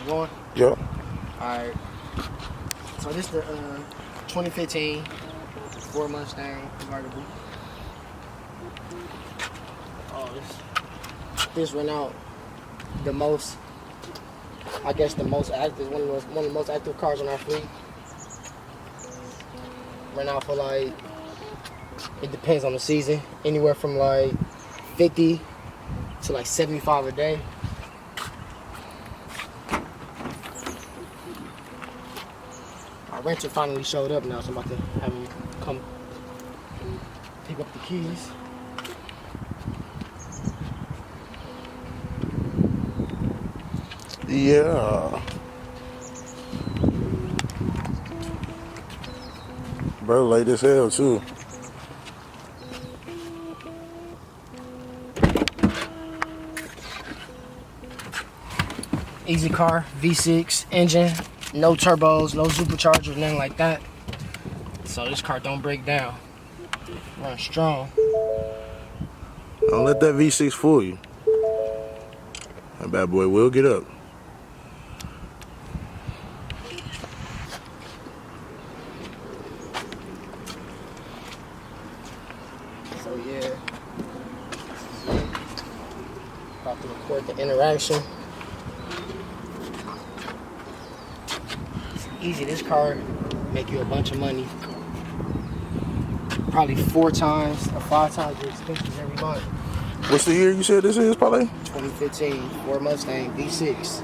Going? Yep. Alright. So this is the 2015 Ford Mustang Convertible. Oh, this ran out the most. I guess the most active, one of the most active cars on our fleet. Ran out for like, it depends on the season, anywhere from like 50 to like 75 a day. Our renter finally showed up now, so I'm about to have him come pick up the keys. Yeah. Bro, late as hell too. Easy car, V6 engine, no turbos, no superchargers, nothing like that. So this car don't break down. Run strong. Don't let that V6 fool you. That bad boy will get up. So yeah, about to record the interaction. It's easy. This car make you a bunch of money. Probably 4 times or 5 times your expenses every month. What's the year you said this is, Parlay? 2015 Ford Mustang V6.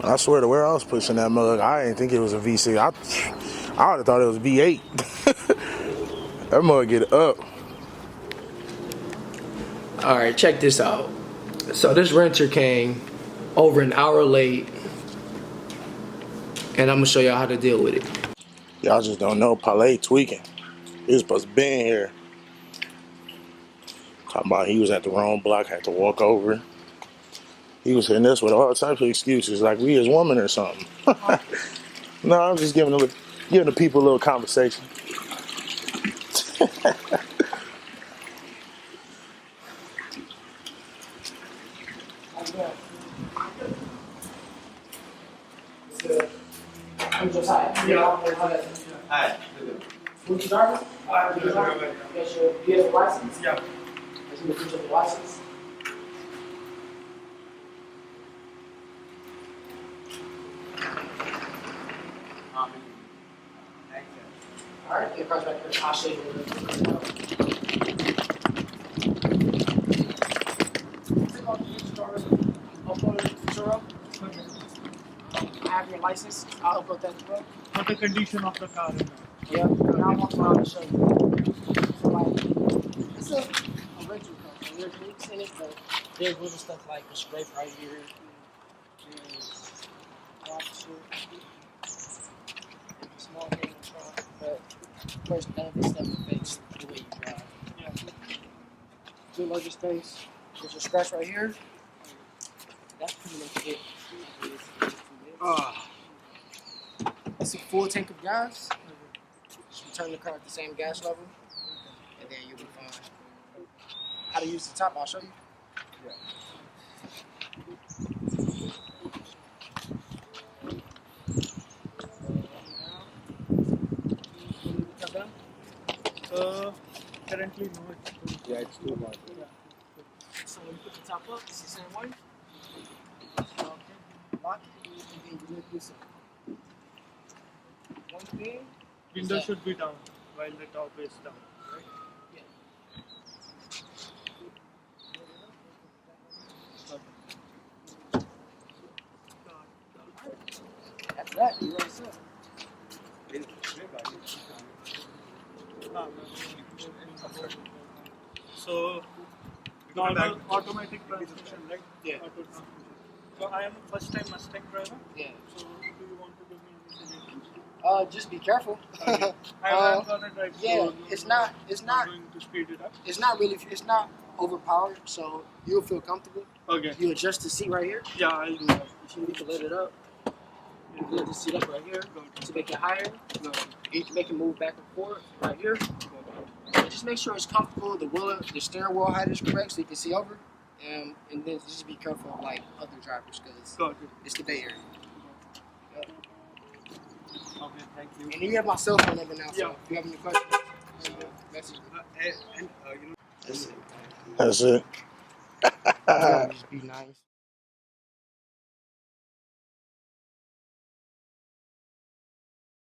I swear to where I was pushing that mug, I didn't think it was a V6. I would have thought it was V8. That mug get up. All right, check this out. So this renter came over an hour late, and I'm gonna show y'all how to deal with it. Y'all just don't know. Parlay tweaking. He was supposed to be in here. Talking about he was at the wrong block, had to walk over. He was hitting us with all types of excuses, like we his woman or something. No, I'm just giving the people a little conversation. I'm just hi. Hi. Who's driving? You have a license? Yeah. Is you the license? All right, get across back here. I'll show you. Take off the stars, upload it to Turo. I have your license. I'll upload that to Brew. What the condition of the car? Yeah, and I want to show you. So like, it's a rental car. So there's leaks in it, but there's little stuff like a scrape right here. There's rock shit. There's a small thing in the trunk, but of course none of this stuff affects the way you drive. Yeah. Good luggage space. There's a scratch right here. That's pretty much it. It's a full tank of gas. Just return the car at the same gas level, and then you'll be fine. How to use the top, I'll show you. Come down. Currently no. Yeah, it's too much. So when you put the top up, it's the same way. Okay. Lock it, and then you lift this up. One thing. Window should be down while the top is down, right? Yeah. After that, you run set. So normal automatic transmission, right? Yeah. Auto transmission. So I am a first time Mustang driver. Yeah. So do you want to give me any suggestions? Just be careful. Okay. I'm gonna drive Yeah, slow. it's not going to speed it up. it's not overpowered, so you'll feel comfortable. Okay. You adjust the seat right here. Yeah, I'll do that. You can let it up. You can let the seat up right here to make it higher. You can make it move back and forth right here. And just just make sure it's comfortable. The steering wheel height is correct, so you can see over. And then just be careful of like other drivers because Got it. it's the Bay Area. Yep. Okay, thank you. And you have my cell phone number now, so Yeah. if you have any questions, message me. And you know. That's it. That's it. Yeah, just be nice.